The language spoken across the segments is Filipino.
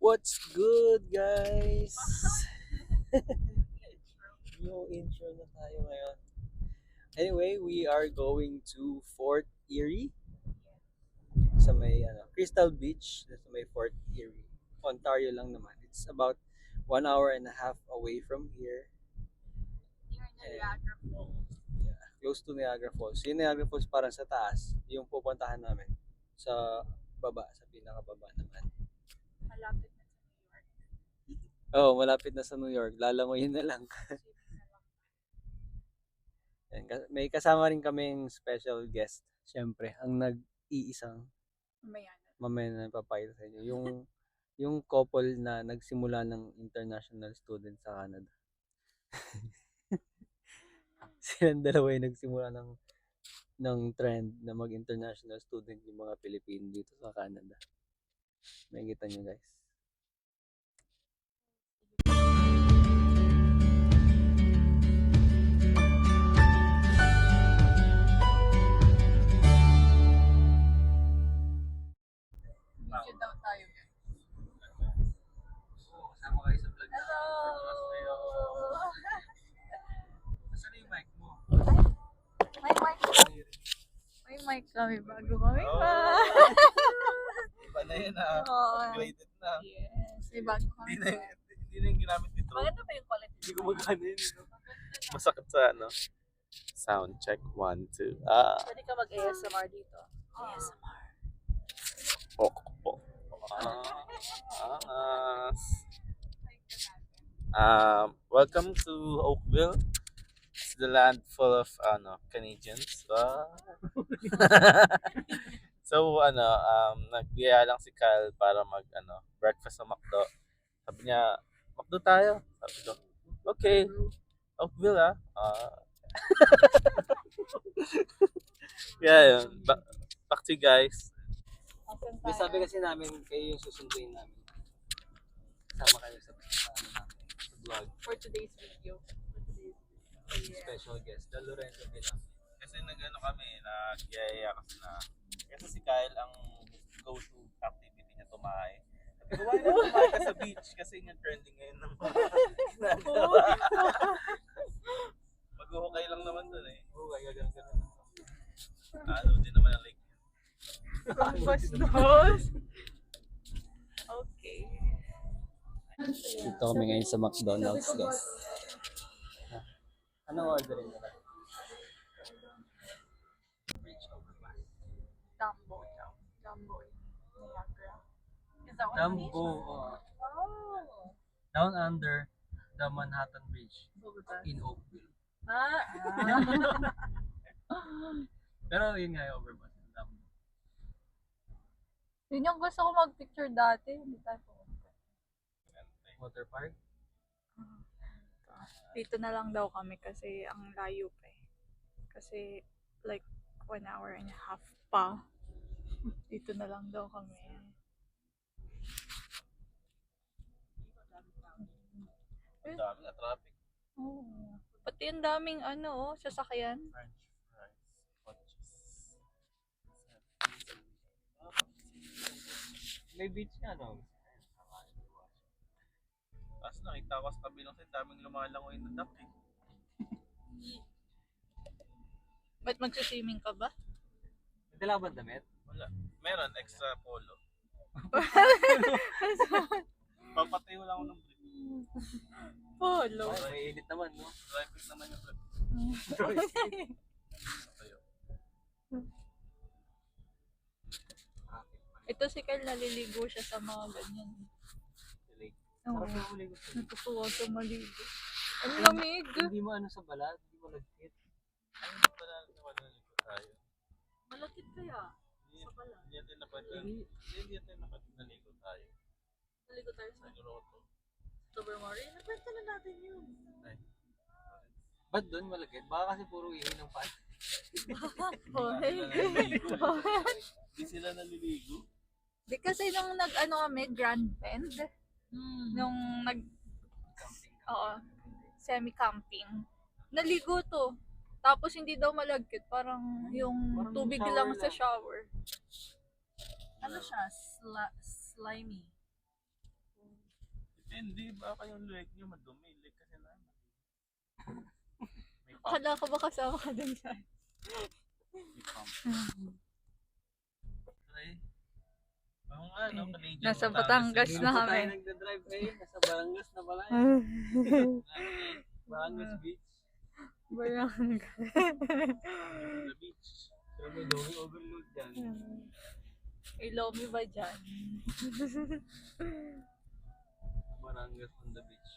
What's good, guys? New intro na tayo ngayon. Anyway, we are going to Fort Erie sa may Crystal Beach sa may Fort Erie. Ontario lang naman. It's about 1 hour and a half away from here. Near Niagara Falls. Yeah, close to Niagara Falls. Yung Niagara Falls parang sa taas, yung pupuntahan namin. Sa baba, sa pinakababa naman. Malapit na sa New York. Oh, malapit na sa New York. Lalangoyin na lang. Yan, may kasama rin kaming special guest. Siyempre, ang nag-iisang mamaya na papakita sa inyo. Yung couple na nagsimula ng international student sa Canada. Silang dalawa yung nagsimula ng trend na mag-international student yung mga Pilipino dito sa Canada. Makikita nyo, guys. Video daw tayo. Kasama kayo sa vlog. Hello! Nasaan yung mic mo? May mic. May mic kami bago kami pa. Iba na yun ah. Oo. Graded na. Yes. May bago kami pa. Hindi na yung ginamit nito. Maganda ba yung quality? Hindi ko magkano yun. Masakit sa ano. Sound check 1, 2. Pwede ka mag-ASMR dito. ASMR. Pok. Welcome to Oakville. It's the land full of Canadians. So nagbiyaya lang si Kyle para mag breakfast sa McDo. Sabi niya, McDo tayo. Sabi ko, okay. Oakville Yeah, yun. Back to you guys. May sabi kasi namin kayo yung susunduin namin. Kasama kayo sa vlog. For today's video. Special guest, The Lorenzo Bilang. Kasi kami, nagyayaya kasi kasi si Kyle ang go-to activity niya tumahay. Sabi ko, why not tumahay ka sa beach? Kasi yung trending ngayon ng mga ginagawa. Mag-uhukay lang naman dun eh. Oo, kaya ganun. Din naman ang lake. Bastos. Okay. Dito kami ngayon sa McDonald's, guys. Anong orderin nila? Bridge overpass. Dumbo. Niagara. Is that what it Dumbo. means? Oh. Down under the Manhattan Bridge Overpass. in Oakville. Pero yun nga yung overpass. Dumbo. Yun yung gusto ko mag-picture dati. Hindi tayo pumunta. Water park? Dito na lang daw kami kasi ang layo pa eh. Kasi like 1 hour and a half pa. Dito na lang daw kami. Ang dami na traffic. Oh. Pati ang daming sasakyan. French fries. Coaches. May beach nga, no? Tapos nakita ko sa kabilang side, daming lumalangoy na duck eh. Ba't magsiswimming ka ba? May dala ba damit? Wala. Meron, extra polo. Papatayo lang ako ng brief. Polo. Ay, may init naman, no? Dry fit naman yung brief. Patayo. Ito si Kyle, naliligo siya sa mga ganyan. Oo. Sarap yung huli ko. Natutuwa siya maligo. Ang lamig. Hindi mo sa balat, hindi mo nagkit. Ay, pala naman nalito tayo. Malakit kaya? Hindi natin Hindi. naligo tayo. Naligo tayo sa Nagroto. Tobermory. Nakwenta na natin yun. Ay. Ba't doon malagkit? Baka kasi puro ihi ng pan. Hindi sila naliligo. Di kasi nung kami, Grand Bend, nung semi-camping, naligo to. Tapos hindi daw malagkit, parang yung Parang tubig shower lang sa lang. shower. Ano siya? Slimy. Hindi, baka yung leg nyo madumi. Leg kasi na. May pump. Akala ko ba kasama ka dun sa... May pump. Ay. Oo nga, no? Canadian Nasa Batangas Hindi na pa tayo kami. nagdadrive nasa Barangas na pala. Barangas Beach. Barangay. The beach. So may going overload dyan. May lomi ba dyan? Barangas on the beach.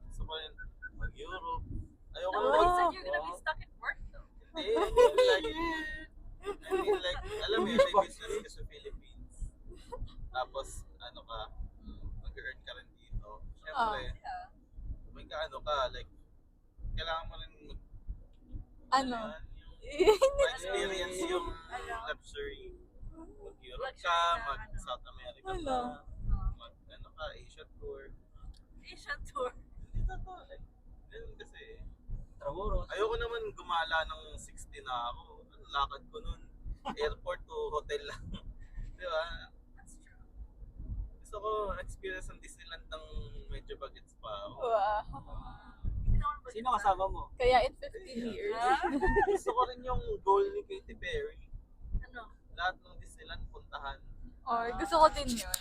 Gusto ko rin mag-Europe. Ayoko Oh, naman. you said you're gonna be stuck at work though. Hindi, I mean like, alam mo yun, may business ka sa Philippines. Tapos, ano ka, mag-earn ka rin dito. Siyempre, may ka-ano ka, like, kailangan mo rin Ano? ma-experience yung luxury. Mag-Europe ka, mag-South America ka, mag-ano ka, Asia tour. Asian tour. Hindi totoo, like, ganun kasi. Tramuros. Ayoko naman gumala ng 60 na ako. Ang lakad ko nun. Airport to hotel lang. Di ba? That's true. Gusto ko experience ng Disneyland ng medyo bagets pa ako. Wow. Sino kasama mo? Kaya in 15 years. Gusto ko rin yung goal ni Katy Perry. Ano? Lahat ng Disneyland puntahan. Or gusto ko din yun.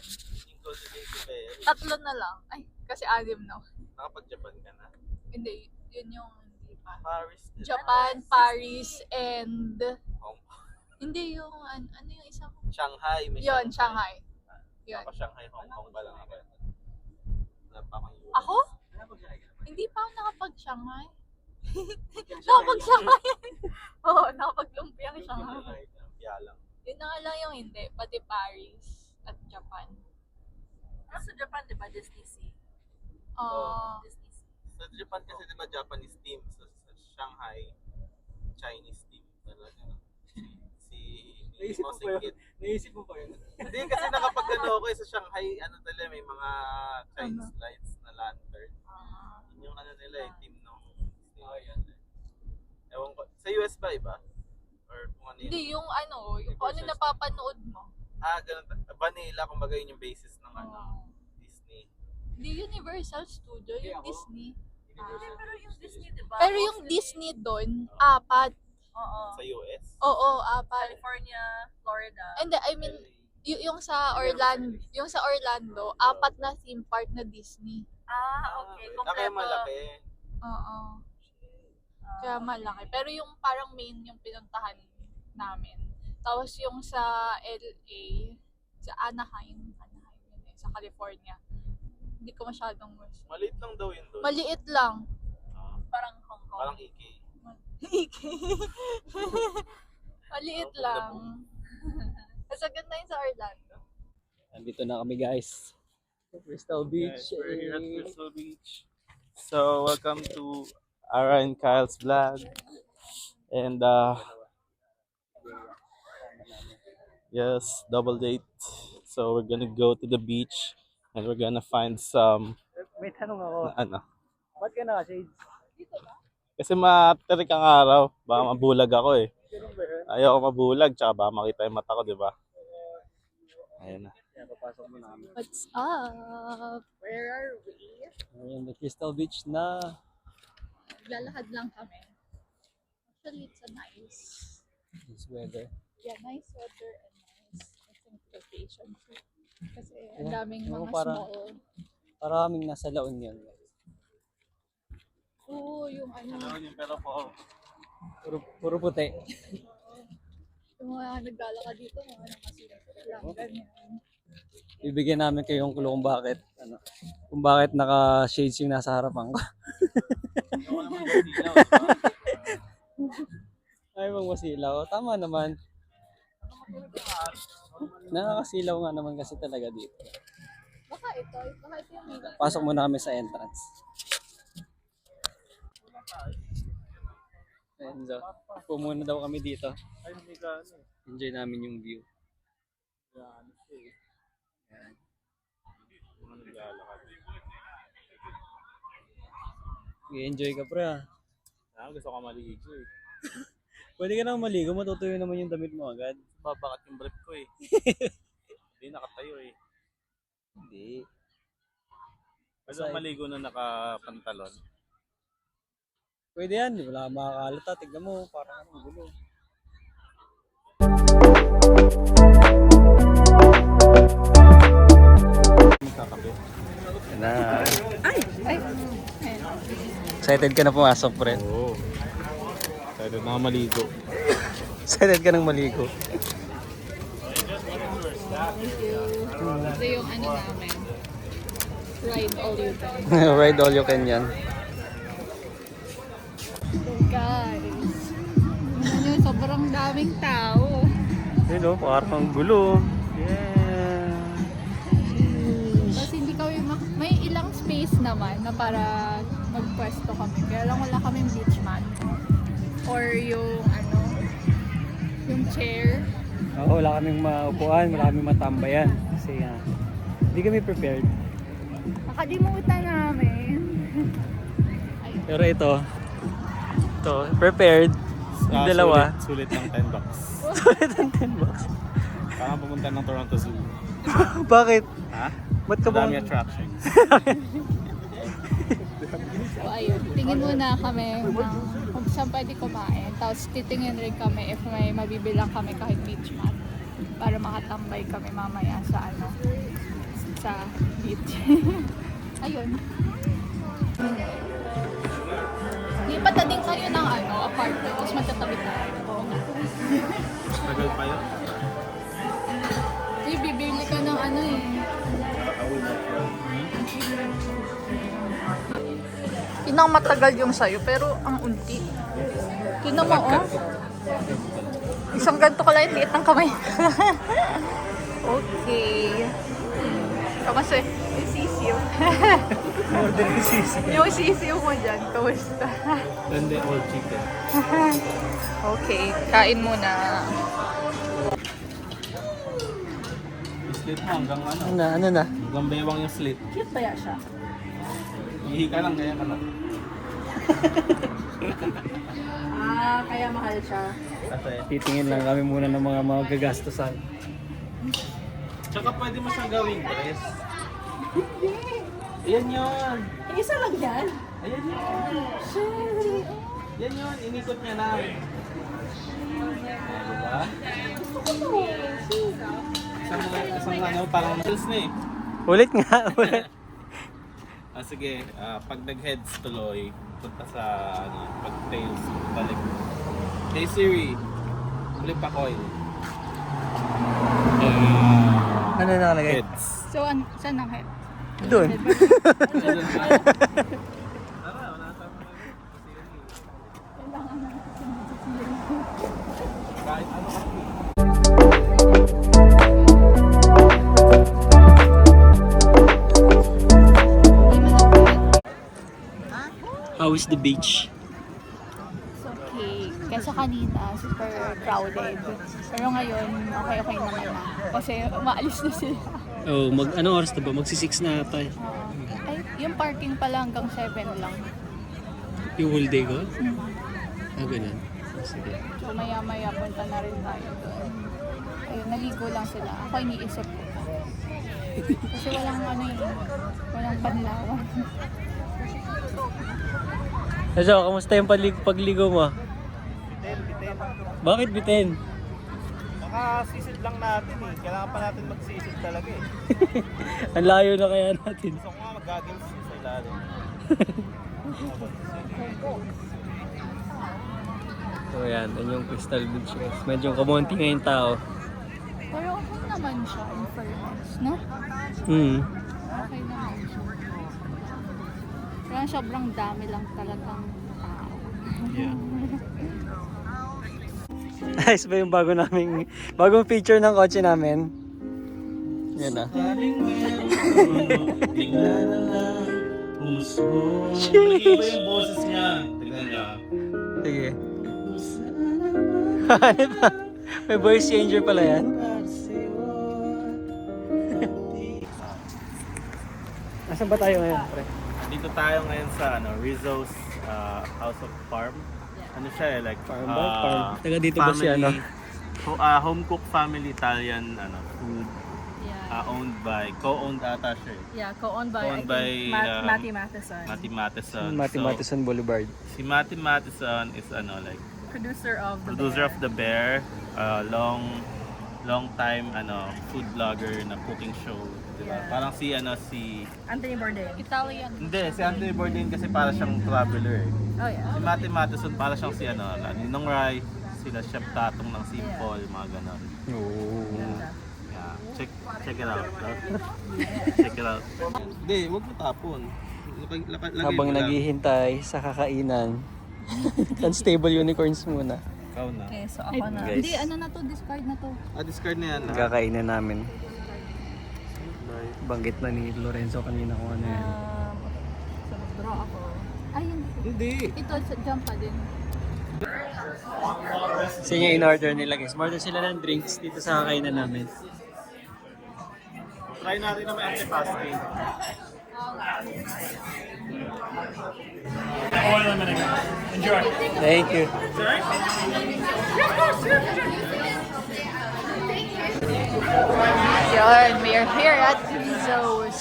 Yung goal ni Katy Perry. 3 na lang. Ay, kasi 6 na. Nakapag-Japan ka na. Hindi, yun yung hindi pa. Paris. din. Japan, Paris, and... Hong Kong. Hindi yung... Ano yung isa ko? Shanghai. May Yun, Shanghai. Yun. Ako Shanghai, Hong Kong ba lang ako. Wala pa akong US. Ako? Hindi pa ako nakapag-Shanghai. Nakapag-Shanghai. Oo, nakapag-lumpiang Shanghai. Lumpia lang. Yun na nga lang yung hindi. Pati Paris at Japan. Ano sa Japan, di ba? Disney Sea. Disney Sea. Sa Japan kasi di ba Japanese team, sa Shanghai, Chinese team talaga. Si Naisip mo Mo pa yun? Singkit. Naisip mo pa yun? Hindi kasi nakapag-ano ako sa Shanghai, ano talaga, may mga Chinese lights na lantern. Yun yung ano nila eh, team nung ewan ko, sa US ba iba? Or kung ano yun? Hindi, yung ano, yung kung ano napapanood mo. Ganun. Vanilla, kumbaga yun yung basis ng ano, Disney. Hindi Universal Studio, Hindi, yung ako. Disney. Pero yung Disney, di ba? Pero yung Disney doon, 4. Oo. Sa US? Oo, 4. California, Florida. And I mean, yung sa Orlando, 4 na theme park na Disney. Okay. Kaya malaki. Oo. Kaya malaki. Pero yung parang main yung pinuntahan namin. Tapos yung sa LA, sa Anaheim yun eh, sa California. Hindi ko masyadong gusto. Maliit lang daw yun doon. Maliit lang. Parang Hong Kong. Parang EK. Maliit lang. Mas ganda yun sa Orlando. Nandito na kami guys. Crystal Beach. Guys, we're here at Crystal Beach. So, welcome to Ara and Kyle's vlog. And, yes, double date. So, we're gonna go to the beach and we're gonna find some, May tanong ako. ano. Ba't ka naka-shades? Kasi matirik ang araw. Baka mabulag ako eh. Ganun ba yun? Ayaw ko mabulag, tsaka baka makita yung mata ko, di ba? Ayun na. Kaya papasok mo namin. What's up? Where are we? Ayun, the Crystal Beach na. Lalakad lang kami. Actually, it's a nice, This weather. nice weather and nice, I think, location too. Kasi ang Yeah, daming yung mga parang- small. Para kaming nasa La Union. Oo, yung ano, Yun, pero po, Puro puti. yung mga naglalakad dito, mga nakasulat lang, ganyan. Bibigyan namin kayong clue kung bakit. Kung bakit naka-shades yung nasa harapan ko. ayaw naman yung silaw, di ba? Ay, bang masilaw. Tama naman. Nakakasilaw nga naman kasi talaga dito. Baka ito yung may Pasok muna kami sa entrance. Ayan, so, muna daw kami dito. Ay, hindi ka, ano. Enjoy namin yung view. Ano siya eh. Mga naglalakad. I-enjoy ka pre ah. Gusto ko maligo eh. Pwede ka naman maligo, matutuyo naman yung damit mo agad. Babakat yung brief ko eh. Hindi nakatayo eh. Hindi. Pwede bang maligo na nakapantalon? Pwede yan, di wala kang makakalata. Tignan mo, parang ang gulo. Kakape. Yan na. Excited ka na pumasok, pre. Oo. Excited na maligo. Excited ka nang maligo. Ito yung ano namin. Ride all you can. Ride all you can yan. So guys, tingnan nyo, sobrang daming tao. Yun o, parang ang gulo. Yeah. Tapos hindi kami, may ilang space naman na para magpwesto kami. Kaya lang wala kaming beach mat. Or yung ano, yung chair. Oo, wala kaming maupuan, wala kaming matambayan. Kasi hindi kami prepared. Nakalimutan namin. Pero ito, prepared. Yung dalawa. Sulit ng $10. Sulit ang $10. Parang pumunta ng Toronto Zoo. Bakit? Ha? Ba't ka ba? Madami attractions. So ayun, tingin muna kami ng kung saan pwede kumain. Tapos titingin rin kami if may mabibilang kami kahit beach mat. Para makatambay kami mamaya sa ano, sa beach. Ayun. Lipat na din kayo ng ano, apartment. Tapos magtatabi tayo. Oo nga. Tagal pa yun. Uy, bibili ka ng ano eh. Pinang matagal yung sayo, pero ang unti. Tinan mo, oh. Isang ganito ka lang, liit ng kamay. Okay. Kamusta? Yung sisiyo. Order yung sisi. Yung sisiyo mo dyan, kamusta? And then all chicken. Okay, kain muna. Slit mo hanggang ano? Ano na? Hanggang bewang yung slit. Cute kaya siya? Ihi ka lang kaya ka lang. Kaya mahal siya. Kasi, Titingin lang kami muna ng mga gagastusan. tsaka pwede mo siyang gawing dress. Ayan yun. Isa lang yan? Ayan yun. Yan yun. Inikot niya na. Diba? Isang ano, parang heels na eh. Ulit nga, ulit. Sige, pag nag-heads tuloy, punta sa ano, pag tails, balik. Hey Siri, flip a coin. Ano nakalagay? Heads. So, saan ang head? Doon. Kahit ano kasi. How is the beach? It's okay. Kesa kanina, super crowded. Pero ngayon, okay naman na. Kasi umaalis na sila. Oh, anong oras na ba? Magsi-6 na ata. Ay, yung parking pala hanggang 7 lang. Yung whole day ko? Ganun. Sige. So maya-maya punta na rin tayo doon. Ayun, naligo lang sila. Ako iniisip ko pa. Kasi walang ano yun, walang panlawan. So, kamusta yung pagligo mo? Bitin. Bakit bitin? Nakasisid lang natin eh. Kailangan pa natin magsisid talaga eh. Ang layo na kaya natin. Gusto ko nga mag-goggles sa ilalim. So yan, yan yung Crystal Beach guys. Medyo kamunti nga yung tao. Pero okay naman siya, in fairness, no? Okay naman siya. Pero sobrang dami lang talagang tao. Yeah. Ayos ba yung bagong feature ng kotse namin? Yan na. Tingnan na lang, puso. Nag-iba yung boses niya. Tingnan niya. Sige. Ano ba? May voice changer pala yan. Nasaan ba tayo ngayon, pre? Dito tayo ngayon sa Rizzo's House of Farm. Ano siya eh, like Farm ba? Farm. Taga dito ba siya, no? Home cook family Italian food. Yeah, co-owned ata siya eh. Yeah, co-owned by, Co-owned by, Matty Matheson. Matty Matheson. Matty So, Matheson Boulevard. si Matty Matheson is Producer of The producer Bear. of The Bear, long time food blogger na cooking show, di ba? Yeah. Parang si Anthony Bourdain. Italian. hindi si Anthony Bourdain kasi para siyang traveler eh. Oh yeah. Si Matty Matheson para siyang si Ninong Rai, sila Chef Tatong ng Simple, mga ganon. Oo. Yeah. Check it out. Check it out. Hindi, wag mo tapon. Habang naghihintay sa kakainan, Constable Unicorns muna. Ikaw na. Okay, so ako na. Guys. Hindi, ano na to, discard na to. Discard na yan. Kakainan namin. Banggit na ni Lorenzo kanina kung ano yan. So, draw ako. Ay, hindi. Hindi. Ito, jump pa din. Kasi yung in-order nila guys. Order sila ng drinks dito sa kakainan namin. Try natin na may antipasti. Thank you. Yun, we are here at Rizzo's.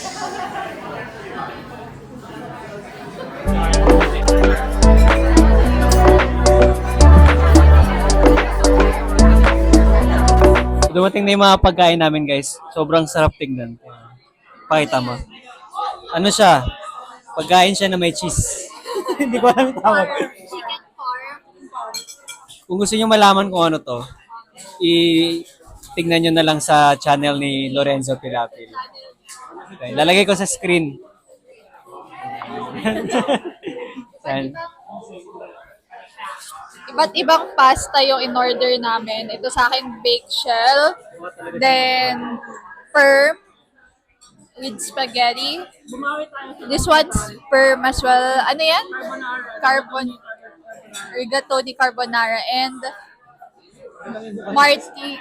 Dumating na yung mga pagkain namin guys. Sobrang sarap tignan. Pakita mo. Ano siya? Pagkain siya na may cheese. Hindi ko alam yung tawag. Chicken parm. Kung gusto niyo malaman kung ano to, tignan nyo na lang sa channel ni Lorenzo Pilapil. Okay, lalagay ko sa screen. Yan. Iba't ibang pasta yung in-order namin. Ito sa akin, baked shell. Then, firm with spaghetti. This one's firm as well. Ano yan? Rigatoni carbonara. And Marty.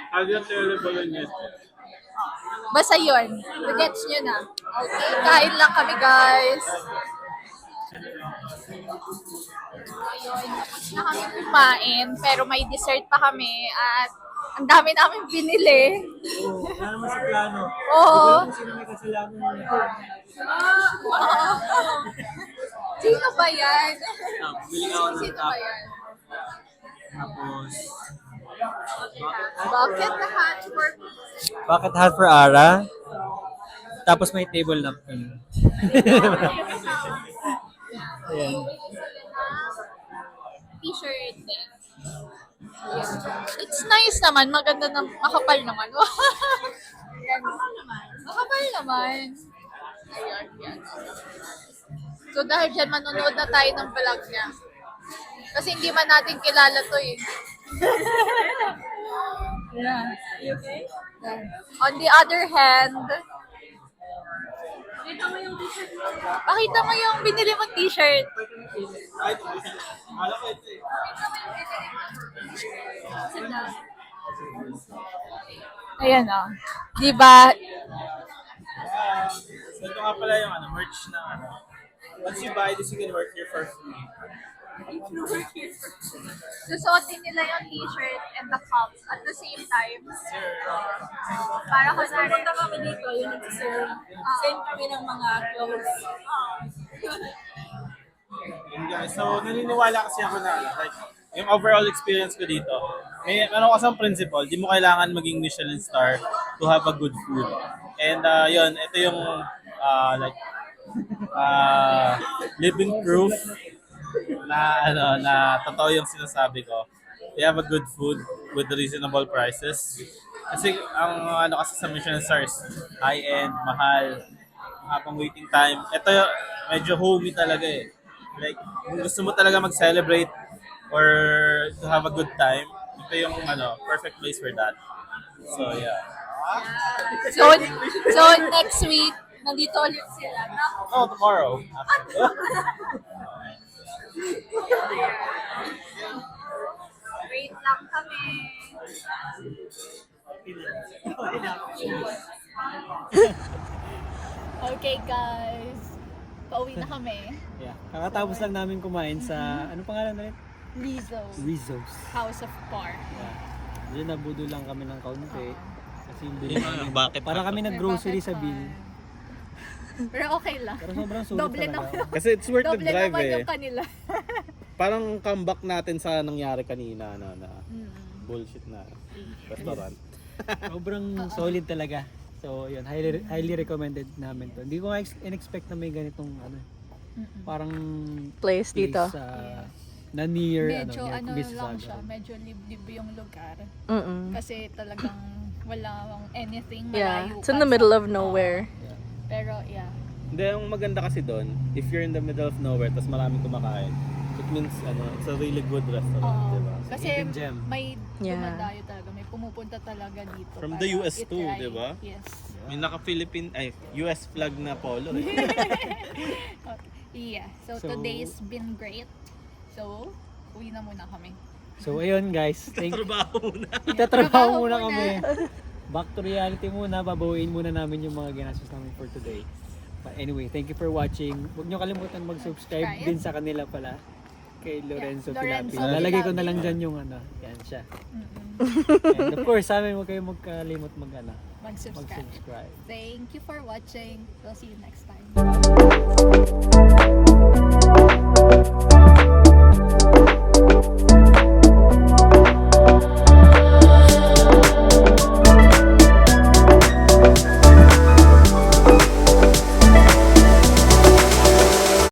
Basta yun. Gets nyo na. Okay, kain lang kami guys. Ayun, tapos na kami kumain, pero may dessert pa kami at ang dami namin binili. Wala naman sa plano. Oo. Sino may kasalanan Sino ba yan? Bili ako ng Sino top. ba yan? Tapos, Bucket na hatch for bucket hat for Ara. Tapos may table napkin. Ayan. t-shirt din. It's nice naman. Maganda na. Makapal naman. Yan. Makapal naman. Ayan, yan. So dahil dyan, manonood na tayo ng vlog niya. Kasi hindi man natin kilala to eh. Yeah. On the other hand, pakita mo yung binili mong t-shirt. Ayan o. Diba? So ito nga pala yung merch na once you buy this, you can work here for free. Susuotin nila yung t-shirt and the cups at the same time. Para ko na rin. Kami dito, yun nagsiserve. Send kami ng mga clothes. Yun guys, so naniniwala kasi ako na like yung overall experience ko dito, may ano kasang principle, di mo kailangan maging Michelin star to have a good food. And yun, ito yung living proof na na totoo yung sinasabi ko. They have a good food with reasonable prices. Kasi ang kasi sa Michelin stars, high-end, mahal, habang waiting time. Ito medyo homey talaga eh. Like, kung gusto mo talaga mag-celebrate or to have a good time, ito yung perfect place for that. So, yeah. So next week, nandito ulit sila. Oh, tomorrow. Wait lang kami. Okay guys, pauwi na kami. Yeah. Kakatapos lang namin kumain sa, ano pangalan na rin? Rizzo's Rizzo's. House of Par. Yeah. Diyan nabudo lang kami ng kaunti. Kasi yung bill Yung namin. bakit Para kami nag-grocery sa bill. Pero okay lang. Pero sobrang sulit Doble talaga. Kasi it's worth the Doble drive naman eh. yung kanila. Parang comeback natin sa nangyari kanina na Mm. bullshit na restaurant. Sobrang solid talaga. So, yun, highly recommended namin to. Hindi ko nga in-expect na may ganitong ano, Mm-mm. parang Place dito. na near Medyo near ano Mississauga. lang siya, medyo liblib yung lugar. Mm-mm. Kasi talagang walang anything Yeah, malayo it's in pa the middle sa- of nowhere. Yeah. Pero yeah. Hindi, ang maganda kasi doon, if you're in the middle of nowhere tapos maraming kumakain, it means it's a really good restaurant, Oo. di ba? Kasi Hidden gem. may Yeah. dumadayo talaga, may pumupunta talaga dito. From para the US too, i-try. di ba? Yes. May naka-Philippine, US flag na polo. Eh. Yeah. So, So- today's been great. So, uwi na muna kami. So, ayun guys. Trabaho muna. Tatrabaho muna kami. Back to reality muna. Babawiin muna namin yung mga ginastos namin for today. But anyway, thank you for watching. Huwag nyo kalimutan mag-subscribe Subscribe. din sa kanila pala. Kay Lorenzo Lorenzo Pilapil. Lalagay ko na lang Pilapil. dyan yung ano. Yan siya. Mm-mm. And of course, sa amin huwag kayong magkalimot Mag-subscribe. mag-subscribe. Thank you for watching. We'll see you next time.